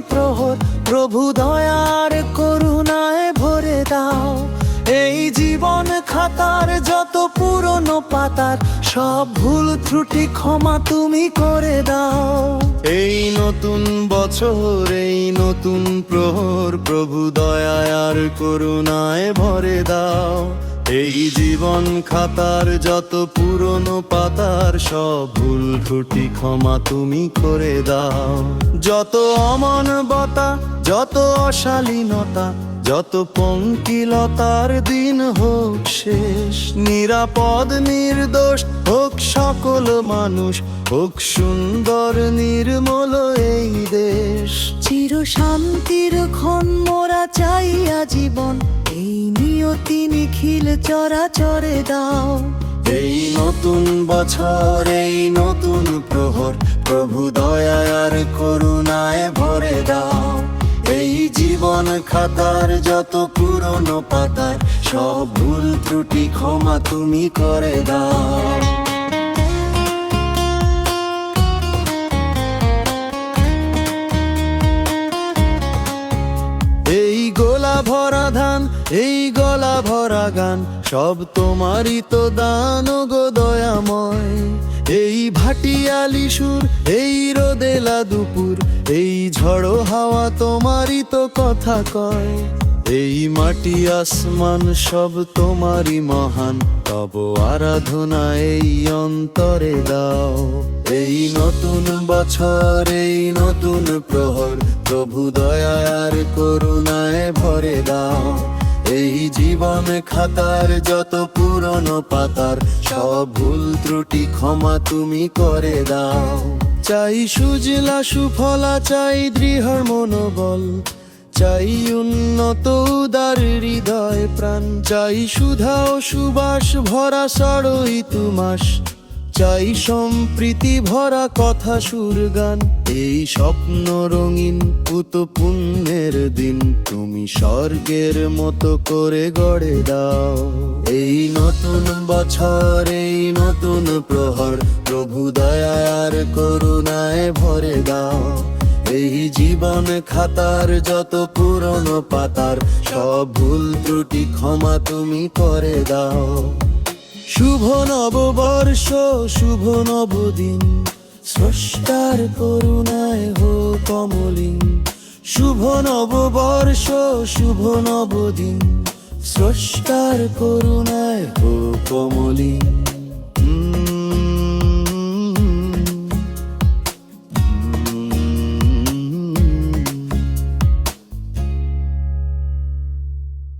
প্রহর প্রভু দয়ার করুণায় ভরে দাও। এই জীবন খাতার যত পুরনো পাতার সব ভুল ত্রুটি ক্ষমা তুমি করে দাও। এই নতুন বছর এই নতুন প্রহর প্রভু দয়ার করুণায় ভরে দাও। এই জীবন খাতার যত পুরনো পাতার সব ভুল ত্রুটি ক্ষমা তুমি করে দাও। যত অমানবতা যত অশালীনতা যত পঙ্কিলতার দিন হোক শেষ, নিরাপদ নির্দোষ হোক সকল মানুষ, হোক সুন্দর নির্মল এই দেশ। চির শান্তির ক্ষণ মোরা চাইয়া জীবন, এই নিয়তি নিখিল চরাচরে দাও। এই নতুন বছর এই নতুন প্রহর প্রভু দয়ার করুণায় ভরে দাও। এই জীবন খাতার যত পুরনো পাতার সব ভুল ত্রুটি ক্ষমা তুমি করে দাও। এই গোলা ভরা ধান এই গলা ভরা গান সব তোমারই তো দান গো দয়াময়। এই ভাটিয়ালি সুর এই রোদেলা দুপুর এই ঝড়ো হাওয়া তোমারই তো কথা কয়। এই মাটি আসমান সব তোমারই মহান, তব আরাধনা এই অন্তরে দাও। এই নতুন বছর এই নতুন প্রহর প্রভু দয়ার করুণায় ভরে দাও। এই জীবন খাতার যত পুরনো পাতার সব ভুল ত্রুটি ক্ষমা তুমি করে দাও। চাই সুজলা সুফলা চাই দৃঢ় মনোবল, চাই উন্নত উদার হৃদয় প্রাণ, চাই সুধা ও সুবাস ভরা ষড়ঋতু মাস, চাই সম্প্রীতি ভরা কথা সুর গান। এই স্বপ্ন রঙিন পুত পুণ্যের দিন তুমি স্বর্গের মতো করে গড়ে দাও। এই নতুন বছর এই নতুন প্রহর প্রভু দয়ার করুণায় ভরে দাও। এই জীবন খাতার যত পুরনো পাতার সব ভুল ত্রুটি ক্ষমা তুমি করে দাও। শুভ নববর্ষ শুভ নবদিন স্রষ্টার করুণায় হোক অমলিন। শুভ নববর্ষ শুভ নবদিন স্রষ্টার করুণায় হোক অমলিন।